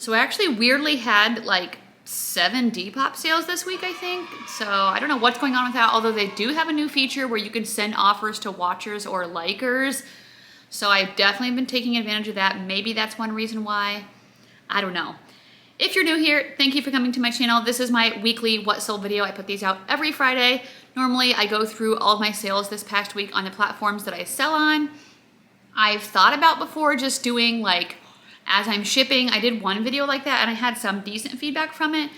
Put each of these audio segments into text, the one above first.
So I actually weirdly had like 7 Depop sales this week, I think. So I don't know what's going on with that, although they do have a new feature where you can send offers to watchers or likers. So I've definitely been taking advantage of that. Maybe that's one reason why. I don't know. If you're new here, thank you for coming to my channel. This is my weekly what sold video. I put these out every Friday. Normally I go through all of my sales this past week on the platforms that I sell on. I've thought about before just doing like as I'm shipping. I did one video like that and I had some decent feedback from it.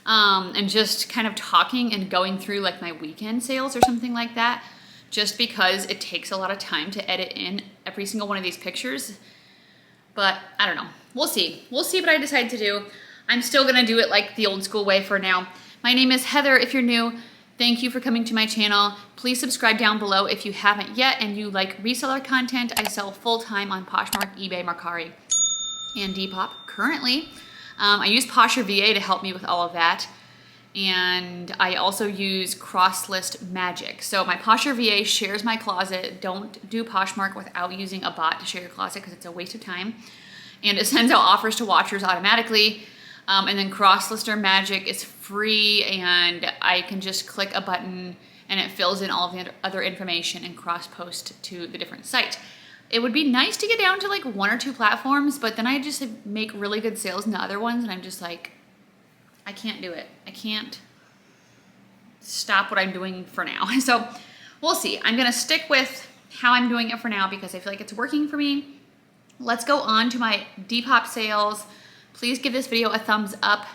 And just kind of talking and going through like my weekend sales or something like that, just because it takes a lot of time to edit in every single one of these pictures. But I don't know. We'll see. We'll see what I decide to do. I'm still gonna do it like the old school way for now. My name is Heather. If you're new, thank you for coming to my channel. Please subscribe down below if you haven't yet and you like reseller content. I sell full-time on Poshmark, eBay, MERCARI, and Depop currently. I use Posher VA to help me with all of that. And I also use cross-list magic. So my Posher VA shares my closet. Don't do Poshmark without using a bot to share your closet because it's a waste of time. And it sends out offers to watchers automatically. And then cross-lister magic is free and I can just click a button and it fills in all of the other information and cross-post to the different sites. It would be nice to get down to like 1 or 2 platforms, but then I just make really good sales in the other ones and I'm just like, I can't do it. I can't stop what I'm doing for now. So we'll see. I'm gonna stick with how I'm doing it for now because I feel like it's working for me. Let's go on to my Depop sales. Please give this video a thumbs up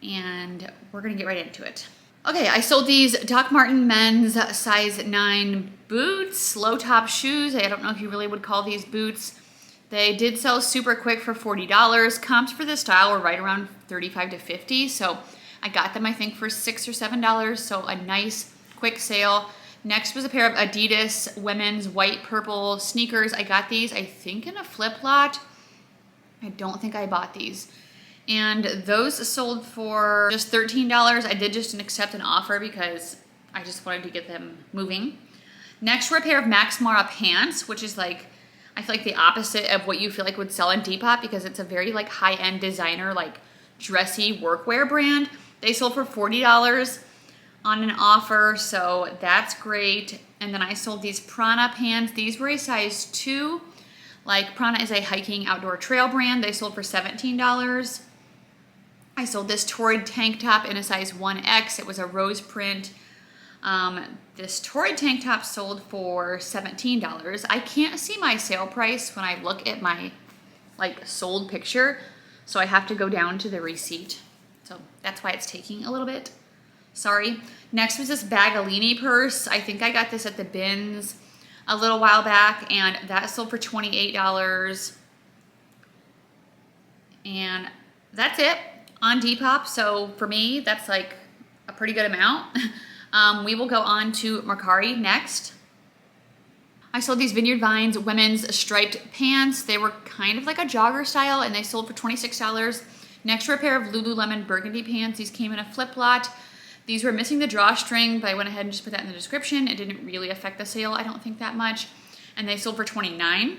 and we're gonna get right into it. Okay, I sold these Doc Marten men's size 9 boots, low top shoes. I don't know if you really would call these boots. They did sell super quick for $40. Comps for this style were right around $35 to $50. So I got them, I think, for $6 or $7. So a nice quick sale. Next was a pair of Adidas women's white purple sneakers. I got these, I think, in a flip lot. I don't think I bought these. And those sold for just $13. I did just accept an offer because I just wanted to get them moving. Next were a pair of Max Mara pants, which is like, I feel like the opposite of what you feel like would sell on Depop because it's a very like high-end designer, like dressy workwear brand. They sold for $40 on an offer, so that's great. And then I sold these Prana pants. These were a size 2. Like Prana is a hiking outdoor trail brand. They sold for $17. I sold this Torrid tank top in a size 1X. It was a rose print. This Torrid tank top sold for $17. I can't see my sale price when I look at my like sold picture, so I have to go down to the receipt. So that's why it's taking a little bit. Sorry. Next was this Bagalini purse. I think I got this at the bins a little while back and that sold for $28. And that's it on Depop. So for me, that's like a pretty good amount. We will go on to MERCARI next. I sold these Vineyard Vines women's striped pants. They were kind of like a jogger style and they sold for $26. Next were a pair of Lululemon burgundy pants. These came in a flip lot. These were missing the drawstring, but I went ahead and just put that in the description. It didn't really affect the sale, I don't think that much. And they sold for $29.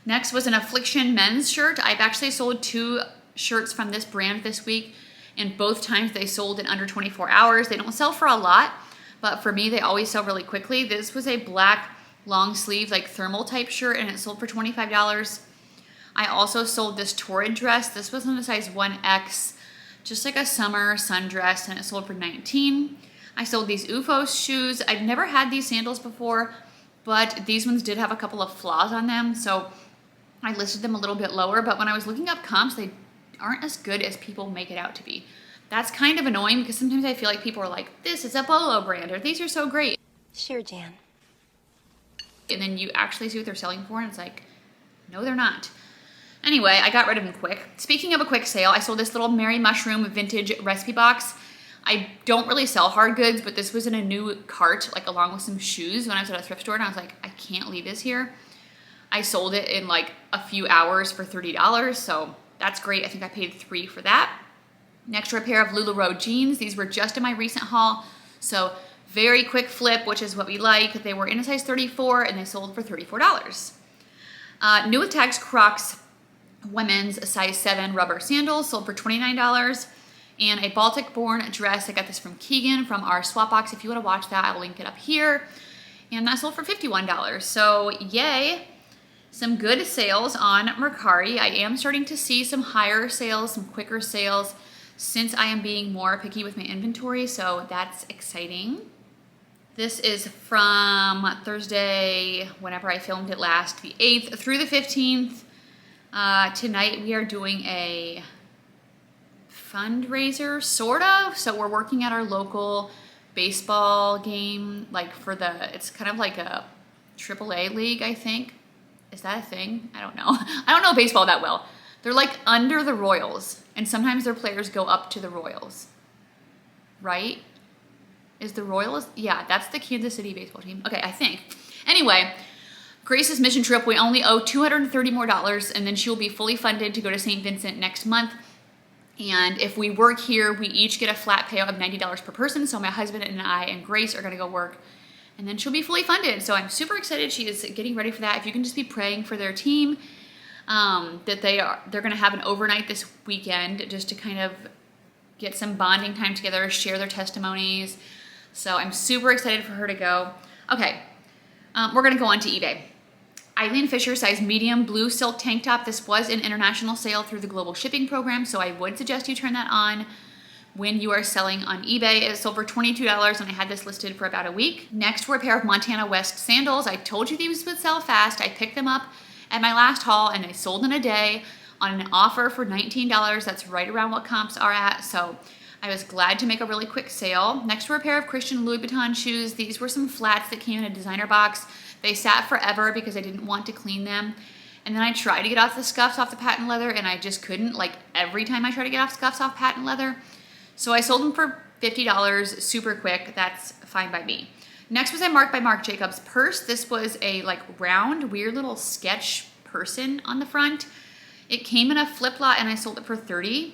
Next was an Affliction men's shirt. I've actually sold 2 shirts from this brand this week, and both times they sold in under 24 hours. They don't sell for a lot, but for me, they always sell really quickly. This was a black long sleeve, like thermal type shirt, and it sold for $25. I also sold this Torrid dress. This was in a size 1X. Just like a summer sundress, and it sold for $19. I sold these UFO shoes. I've never had these sandals before, but these ones did have a couple of flaws on them, so I listed them a little bit lower, but when I was looking up comps, they aren't as good as people make it out to be. That's kind of annoying because sometimes I feel like people are like, this is a Polo brand, or these are so great. Sure, Jan. And then you actually see what they're selling for, and it's like, no, they're not. Anyway, I got rid of them quick. Speaking of a quick sale, I sold this little Mary Mushroom vintage recipe box. I don't really sell hard goods, but this was in a new cart, like along with some shoes when I was at a thrift store, and I was like, I can't leave this here. I sold it in like a few hours for $30, so that's great. I think I paid $3 for that. Next were a pair of LuLaRoe jeans. These were just in my recent haul, so very quick flip, which is what we like. They were in a size 34, and they sold for $34. New with tags Crocs women's size 7 rubber sandals, sold for $29. And a Baltic Born dress. I got this from Keegan from our swap box. If you want to watch that, I will link it up here. And that sold for $51. So yay, some good sales on Mercari. I am starting to see some higher sales, some quicker sales, since I am being more picky with my inventory. So that's exciting. This is from Thursday, whenever I filmed it last, the 8th through the 15th. Tonight we are doing a fundraiser, sort of. So we're working at our local baseball game, like it's kind of like a AAA league, I think. Is that a thing? I don't know. I don't know baseball that well. They're like under the Royals, and sometimes their players go up to the Royals, right? Is the Royals? Yeah, that's the Kansas City baseball team. Okay, I think. Anyway, Grace's mission trip, we only owe $230 more, and then she will be fully funded to go to St. Vincent next month. And if we work here, we each get a flat payout of $90 per person. So my husband and I and Grace are gonna go work, and then she'll be fully funded. So I'm super excited. She is getting ready for that. If you can just be praying for their team, that they're gonna have an overnight this weekend just to kind of get some bonding time together, share their testimonies. So I'm super excited for her to go. Okay, we're gonna go on to eBay. Eileen Fisher size medium blue silk tank top. This was an international sale through the global shipping program, so I would suggest you turn that on when you are selling on eBay. It sold for $22, and I had this listed for about a week. Next were a pair of Montana West sandals. I told you these would sell fast. I picked them up at my last haul, and they sold in a day on an offer for $19. That's right around what comps are at, so I was glad to make a really quick sale. Next were a pair of Christian Louis Vuitton shoes. These were some flats that came in a designer box. They sat forever because I didn't want to clean them. And then I tried to get off the scuffs off the patent leather, and I just couldn't. Like every time I try to get off scuffs off patent leather. So I sold them for $50 super quick. That's fine by me. Next was a Marc by Marc Jacobs purse. This was a like round, weird little sketch person on the front. It came in a flip lot, and I sold it for $30.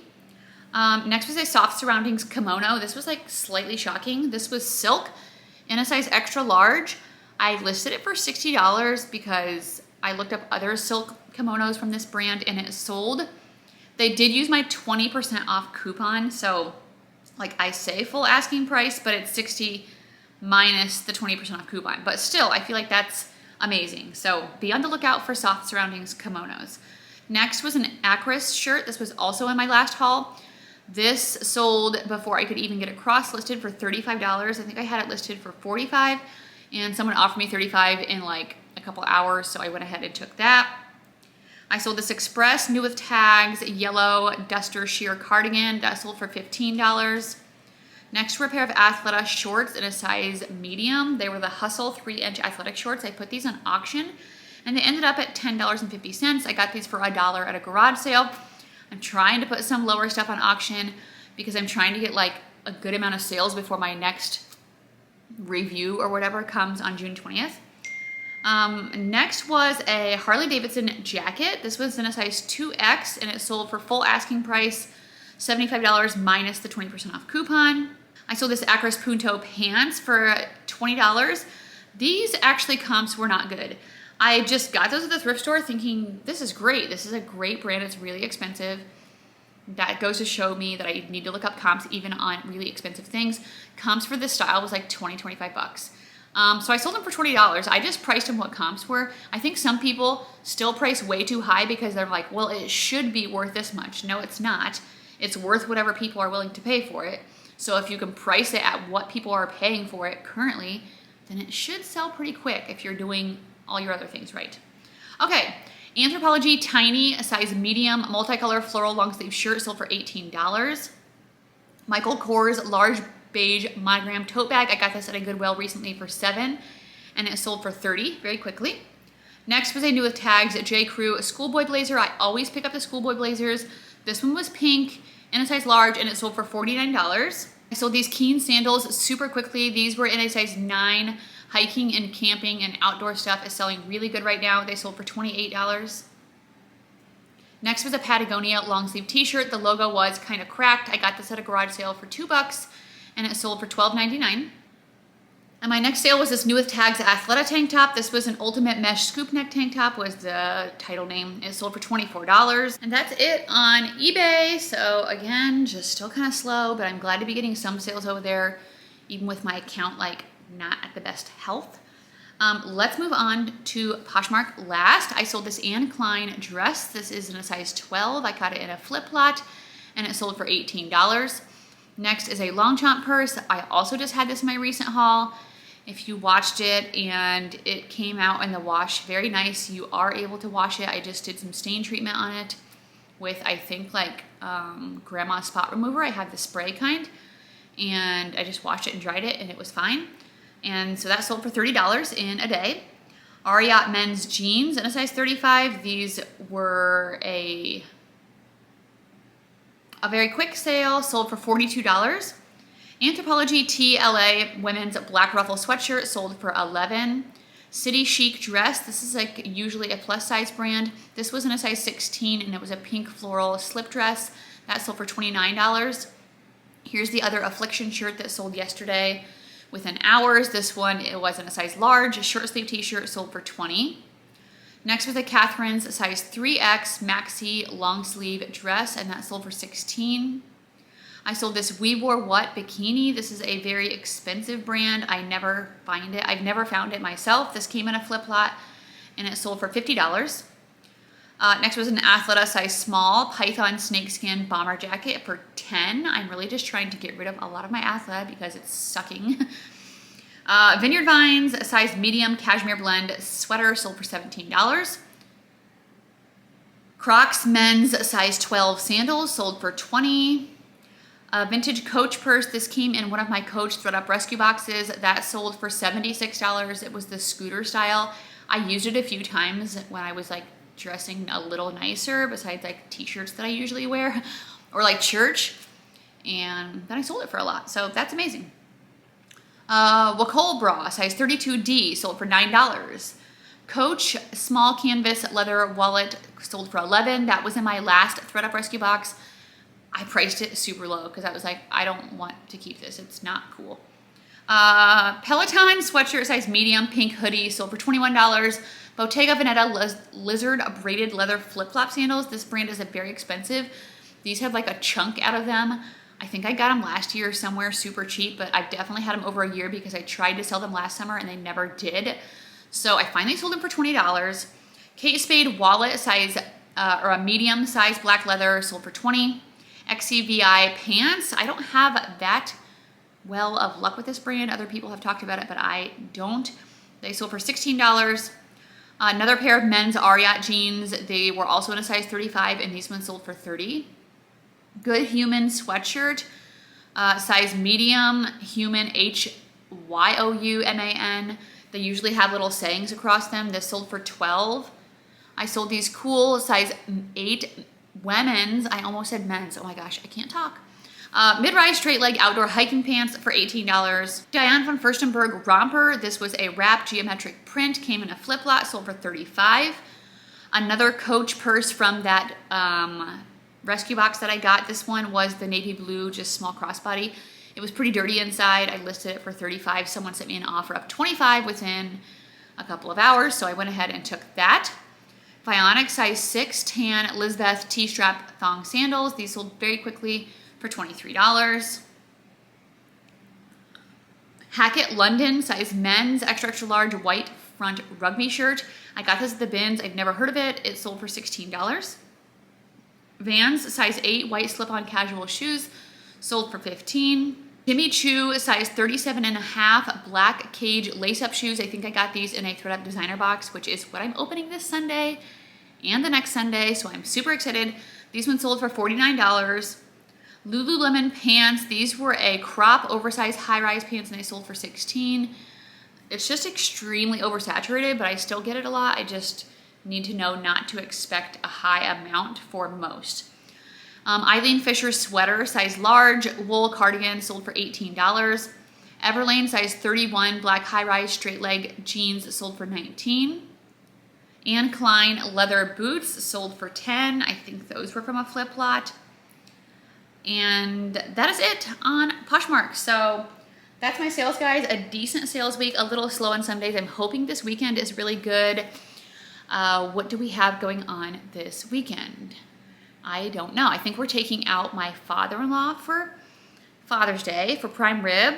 Next was a soft surroundings kimono. This was like slightly shocking. This was silk in a size extra large. I listed it for $60 because I looked up other silk kimonos from this brand, and it sold. They did use my 20% off coupon, so like I say full asking price, but it's $60 minus the 20% off coupon. But still, I feel like that's amazing. So be on the lookout for soft surroundings kimonos. Next was an Acris shirt. This was also in my last haul. This sold before I could even get it cross listed for $35. I think I had it listed for $45. And someone offered me $35 in like a couple hours, so I went ahead and took that. I sold this Express new with tags yellow duster sheer cardigan that sold for $15. Next were a pair of Athleta shorts in a size medium. They were the Hustle 3-inch athletic shorts. I put these on auction, and they ended up at $10.50. I got these for $1 at a garage sale. I'm trying to put some lower stuff on auction because I'm trying to get like a good amount of sales before my next review or whatever comes on June 20th. Next was a Harley Davidson jacket. This was in a size 2X, and it sold for full asking price, $75 minus the 20% off coupon. I sold this Acris Punto pants for $20. These actually comps were not good. I just got those at the thrift store thinking, this is great. This is a great brand. It's really expensive. That goes to show me that I need to look up comps even on really expensive things. Comps for this style was like 20, 25 bucks. So I sold them for $20. I just priced them what comps were. I think some people still price way too high because they're like, well, it should be worth this much. No, it's not. It's worth whatever people are willing to pay for it. So if you can price it at what people are paying for it currently, then it should sell pretty quick if you're doing all your other things right. Okay. Anthropologie Tiny, a size medium, multicolor floral long sleeve shirt sold for $18. Michael Kors large beige monogram tote bag. I got this at a Goodwill recently for $7, and it sold for $30 very quickly. Next was a new with tags J. Crew schoolboy blazer. I always pick up the schoolboy blazers. This one was pink in a size large, and it sold for $49. I sold these Keen sandals super quickly. These were in a size 9. Hiking and camping and outdoor stuff is selling really good right now. They sold for $28. Next was a Patagonia long sleeve t-shirt. The logo was kind of cracked. I got this at a garage sale for $2, and it sold for $12.99. And my next sale was this New With Tags Athleta tank top. This was an ultimate mesh scoop neck tank top was the title name. It sold for $24. And that's it on eBay. So again, just still kind of slow, but I'm glad to be getting some sales over there, even with my account like not at the best health. Let's move on to Poshmark last. I sold this Anne Klein dress. This is in a size 12. I got it in a flip lot and it sold for $18. Next is a Longchamp purse. I also just had this in my recent haul. If you watched it and it came out in the wash, very nice. You are able to wash it. I just did some stain treatment on it with, I think, like grandma spot remover. I have the spray kind, and I just washed it and dried it, and it was fine. And so that sold for $30 in a day. Ariat men's jeans in a size 35. These were a very quick sale, sold for $42. Anthropologie TLA women's black ruffle sweatshirt sold for $11. City Chic dress, this is like usually a plus size brand. This was in a size 16 and it was a pink floral slip dress. That sold for $29. Here's the other Affliction shirt that sold yesterday within hours. This one, it was in a size large. A short sleeve t-shirt sold for $20. Next was a Catherine's size 3X maxi long sleeve dress and that sold for $16. I sold this We Wore What bikini. This is a very expensive brand. I never find it. I've never found it myself. This came in a flip lot and it sold for $50. Next was an Athleta size small Python snakeskin bomber jacket for $10. I'm really just trying to get rid of a lot of my Athleta because it's sucking. Vineyard Vines size medium cashmere blend sweater sold for $17. Crocs men's size 12 sandals sold for $20. A vintage Coach purse. This came in one of my Coach thread-up rescue boxes. That sold for $76. It was the scooter style. I used it a few times when I was like dressing a little nicer besides like t-shirts that I usually wear or like church. And then I sold it for a lot. So that's amazing. Wacol bra, size 32D, sold for $9. Coach small canvas leather wallet sold for $11. That was in my last thread-up rescue box. I priced it super low because I was like, I don't want to keep this. It's not cool. Peloton sweatshirt size medium pink hoodie sold for $21. Bottega Veneta lizard braided leather flip-flop sandals. This brand is very expensive. These have like a chunk out of them. I think I got them last year somewhere super cheap, but I've definitely had them over a year because I tried to sell them last summer and they never did. So I finally sold them for $20. Kate Spade wallet size or a medium size black leather sold for $20. XCVI pants. I don't have that well of luck with this brand. Other people have talked about it, but I don't. They sold for $16. Another pair of men's Ariat jeans. They were also in a size 35 and these ones sold for $30. Good Human sweatshirt, size medium, Human, HYOUMAN. They usually have little sayings across them. This sold for $12. I sold these cool size 8 women's, I almost said men's, oh my gosh, I can't talk. Mid-rise straight leg outdoor hiking pants for $18. Diane von Furstenberg romper. This was a wrap geometric print, came in a flip lot, sold for $35. Another Coach purse from that rescue box that I got. This one was the navy blue, just small crossbody. It was pretty dirty inside. I listed it for $35. Someone sent me an offer up $25 within a couple of hours, so I went ahead and took that. Vionic size 6 tan Lisbeth T-strap thong sandals. These sold very quickly for $23. Hackett London size men's extra large white front rugby shirt. I got this at the bins. I've never heard of it. It sold for $16. Vans size 8 white slip-on casual shoes sold for $15. Jimmy Choo size 37.5 black cage lace-up shoes. I think I got these in a thread-up designer box, which is what I'm opening this Sunday and the next Sunday, so I'm super excited. These ones sold for $49. Lululemon pants. These were a crop oversized high-rise pants and they sold for $16. It's just extremely oversaturated, but I still get it a lot. I just need to know not to expect a high amount for most. Eileen Fisher sweater, size large, wool cardigan, sold for $18. Everlane, size 31, black high-rise straight leg jeans, sold for $19. Anne Klein leather boots, sold for $10. I think those were from a flip lot. And that is it on Poshmark. So that's my sales, guys. A decent sales week, a little slow on some days. I'm hoping this weekend is really good. What do we have going on this weekend? I don't know. I think we're taking out my father-in-law for Father's Day for prime rib.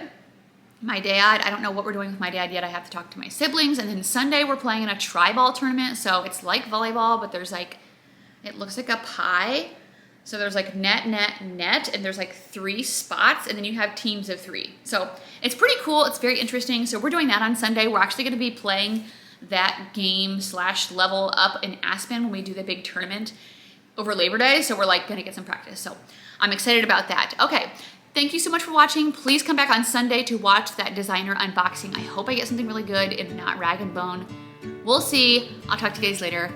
My dad, I don't know what we're doing with my dad yet. I have to talk to my siblings. And then Sunday we're playing in a tri-ball tournament. So it's like volleyball, but there's like, it looks like a pie. So there's like net, net, net, and there's like 3 spots, and then you have teams of 3. So it's pretty cool. It's very interesting. So we're doing that on Sunday. We're actually going to be playing that game / level up in Aspen when we do the big tournament over Labor Day. So we're like going to get some practice. So I'm excited about that. Okay. Thank you so much for watching. Please come back on Sunday to watch that designer unboxing. I hope I get something really good, if not rag and bone. We'll see. I'll talk to you guys later.